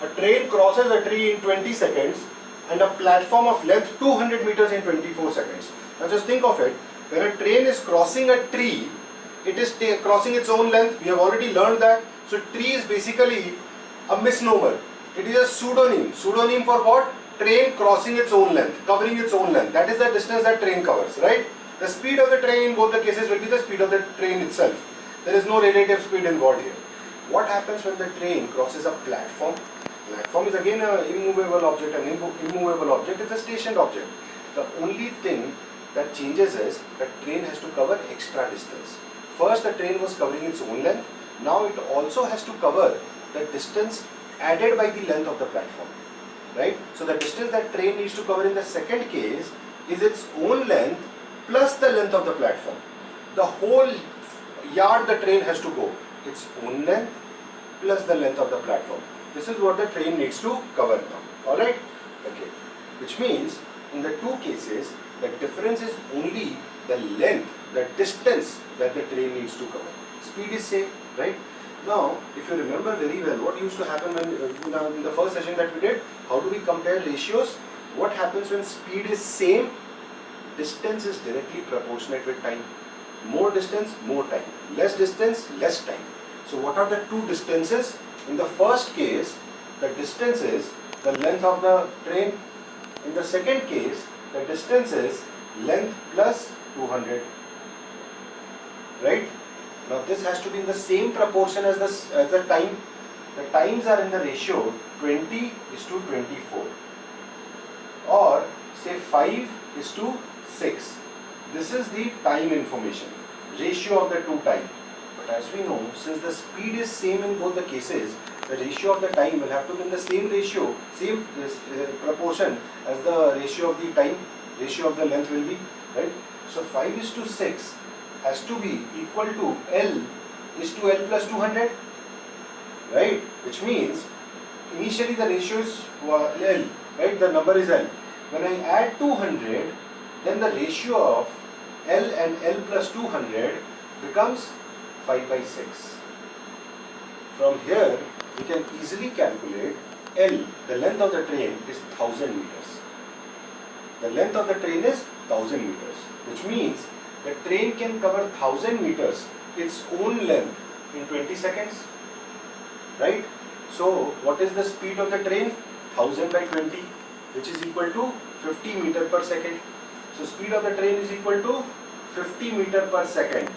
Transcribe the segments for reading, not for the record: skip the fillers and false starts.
A train crosses a tree in 20 seconds and a platform of length 200 meters in 24 seconds. Now just think of it. When a train is crossing a tree, it is crossing its own length. We have already learned that. So tree is basically a misnomer. It is a pseudonym. Pseudonym for what? Train crossing its own length, covering its own length. That is the distance that train covers, right? The speed of the train in both the cases will be the speed of the train itself. There is no relative speed involved here. What happens when the train crosses a platform? Platform is again an immovable object. An immovable object is a stationed object. The only thing that changes is that train has to cover extra distance. First the train was covering its own length. Now it also has to cover the distance added by the length of the platform. Right? So the distance that train needs to cover in the second case is its own length plus the length of the platform. The whole yard the train has to go. Its own length plus the length of the platform. This is what the train needs to cover now. Alright? Okay. Which means in the two cases the difference is only the length, the distance that the train needs to cover. Speed is same, right? Now, if you remember very well, what used to happen when in the first session that we did, how do we compare ratios? What happens when speed is same? Distance is directly proportionate with time. More distance, more time. Less distance, less time. So what are the two distances? In the first case, the distance is the length of the train. In the second case, the distance is length plus 200. Right? Now this has to be in the same proportion as the time. The times are in the ratio 20:24 or say 5:6. This is the time information, ratio of the two time. But as we know, since the speed is same in both the cases, the ratio of the time will have to be in the same ratio, same proportion as the ratio of the time, ratio of the length will be, right? So 5:6 has to be equal to L is to L plus 200, right? Which means initially the ratio is L, right? The number is L. When I add 200, then the ratio of L and L plus 200 becomes 5/6. From here, we can easily calculate L, the length of the train is 1000 meters. The length of the train is 1000 meters, which means the train can cover 1000 meters its own length in 20 seconds, right? So what is the speed of the train? 1000 by 20, which is equal to 50 meter per second. So speed of the train is equal to 50 meter per second.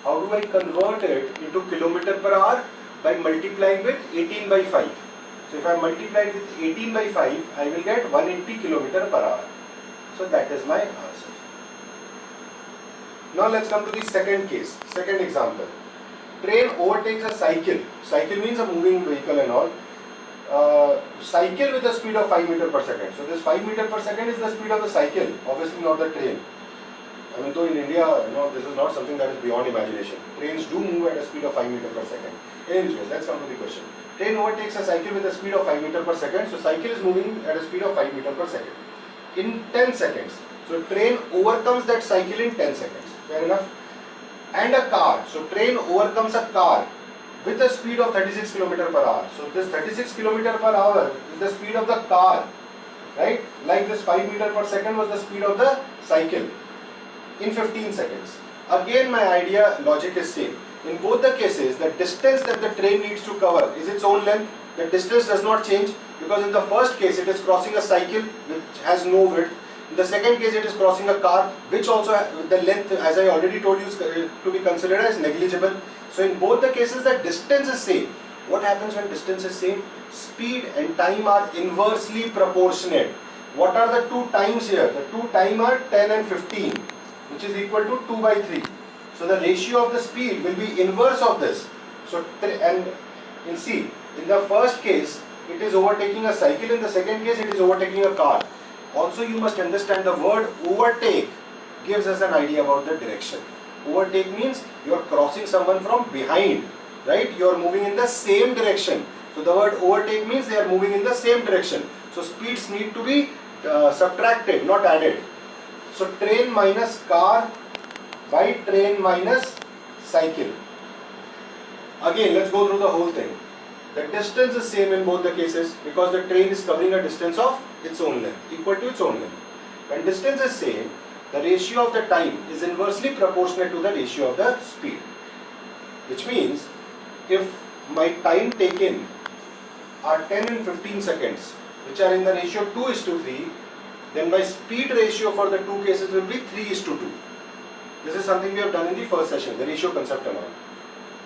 How do I convert it into kilometer per hour? By multiplying with 18 by 5. So if I multiply it with 18 by 5, I will get 180 kilometer per hour. So that is my answer. Now let's come to the second case, second example. Train overtakes a cycle. Cycle means a moving vehicle and all. Cycle with a speed of 5 meter per second. So this 5 meter per second is the speed of the cycle, obviously not the train. I mean, though in India, this is not something that is beyond imagination. Trains do move at a speed of 5 meter per second. Anyways, let's come to the question. Train overtakes a cycle with a speed of 5 meter per second. So cycle is moving at a speed of 5 meter per second in 10 seconds. So train overcomes that cycle in 10 seconds. Fair enough. And a car. So train overcomes a car with a speed of 36 km per hour. So this 36 km per hour is the speed of the car, right? Like this 5 meter per second was the speed of the cycle in 15 seconds. Again, my idea logic is same. In both the cases, the distance that the train needs to cover is its own length. The distance does not change because in the first case it is crossing a cycle which has no width. In the second case it is crossing a car which also the length, as I already told you, is to be considered as negligible. So in both the cases the distance is same. What happens when distance is same? Speed and time are inversely proportionate. What are the two times here? The two time are 10 and 15, which is equal to 2 by 3. So the ratio of the speed will be inverse of this. So and in C, in the first case it is overtaking a cycle, in the second case it is overtaking a car. Also you must understand the word overtake gives us an idea about the direction. Overtake means you are crossing someone from behind, right? You are moving in the same direction. So the word overtake means they are moving in the same direction. So speeds need to be subtracted, not added. So train minus car by train minus cycle. Again, let's go through the whole thing. The distance is same in both the cases because the train is covering a distance of its own length, equal to its own length. When distance is same, the ratio of the time is inversely proportionate to the ratio of the speed. Which means, if my time taken are 10 and 15 seconds, which are in the ratio 2:3, then my speed ratio for the two cases will be 3:2. This is something we have done in the first session, the ratio concept and all.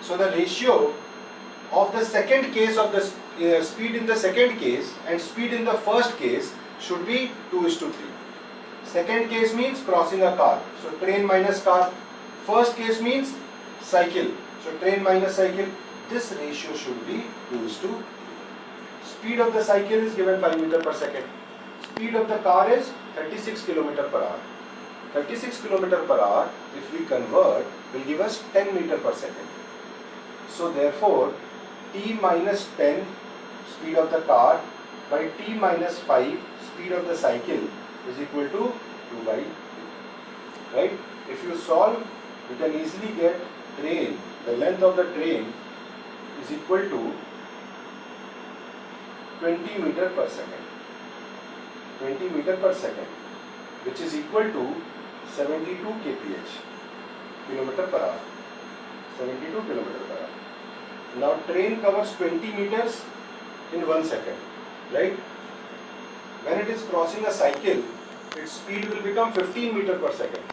So the ratio of the second case of the speed in the second case and speed in the first case should be 2:3. Second case means crossing a car, so train minus car. First case means cycle, so train minus cycle. This ratio should be 2:3. Speed of the cycle is given 5 meter per second. Speed of the car is 36 km per hour. 36 km per hour, if we convert, will give us 10 meter per second. So therefore, t minus 10 speed of the car by t minus 5 speed of the cycle is equal to 2 by 2. Right? If you solve, you can easily get train, the length of the train is equal to 20 meter per second. 20 meter per second, which is equal to 72 kph, kilometer per hour. 72 kilometer per hour. Now train covers 20 meters in 1 second, right? When it is crossing a cycle, its speed will become 15 meter per second.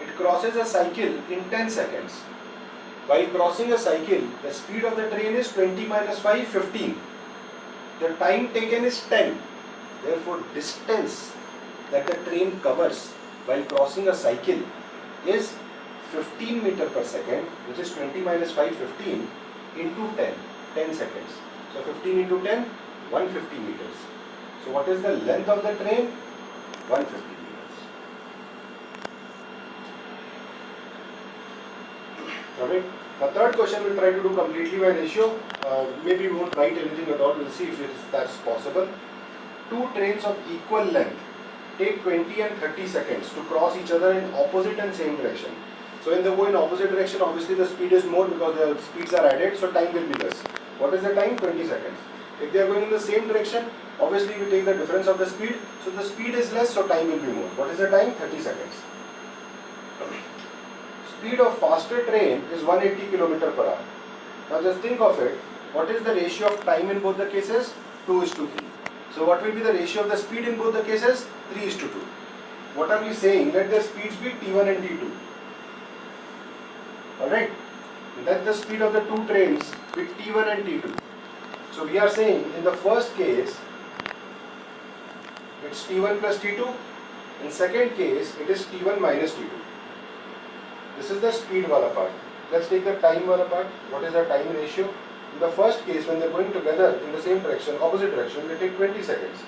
It crosses a cycle in 10 seconds. While crossing a cycle, the speed of the train is 20 minus 5, 15. The time taken is 10. Therefore, distance that the train covers while crossing a cycle is 15 meter per second, which is 20 minus 5, 15 into 10, 10 seconds. So 15 into 10, 150 meters. So what is the length of the train? 150 meters. Alright. The third question we'll try to do completely by ratio. Maybe we won't write anything at all. We'll see if that's possible. Two trains of equal length take 20 and 30 seconds to cross each other in opposite and same direction. So when they go in opposite direction, obviously the speed is more because the speeds are added, so time will be less. What is the time? 20 seconds. If they are going in the same direction, obviously we take the difference of the speed, so the speed is less, so time will be more. What is the time? 30 seconds. Speed of faster train is 180 km per hour. Now just think of it, what is the ratio of time in both the cases? 2:3. So what will be the ratio of the speed in both the cases? 3:2. What are we saying? Let the speeds be T1 and T2. Alright? Let the speed of the two trains be T1 and T2. So we are saying in the first case, it's T1 plus T2. In second case, it is T1 minus T2. This is the speed wala part. Let's take the time wala part. What is the time ratio? In the first case, when they are going together in the same direction, opposite direction, they take 20 seconds.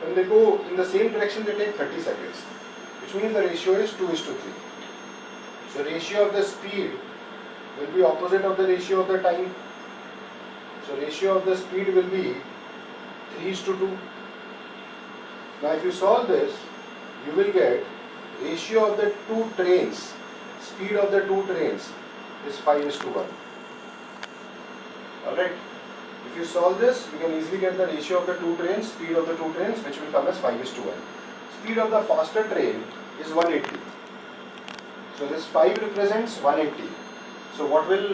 When they go in the same direction, they take 30 seconds. Which means the ratio is 2:3. So ratio of the speed will be opposite of the ratio of the time. So ratio of the speed will be 3:2. Now if you solve this, you will get ratio of the two trains, speed of the two trains is 5:1. Alright. If you solve this, you can easily get the ratio of the two trains, speed of the two trains, which will come as 5:1. Speed of the faster train is 180. So this 5 represents 180. So what will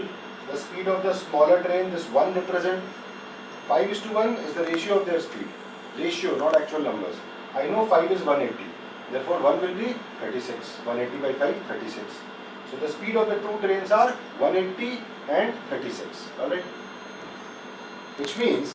the speed of the smaller train, this 1 represent? 5:1 is the ratio of their speed. Ratio, not actual numbers. I know 5 is 180. Therefore 1 will be 36. 180 by 5, 36. So the speed of the two trains are 180 and 36. Alright? Which means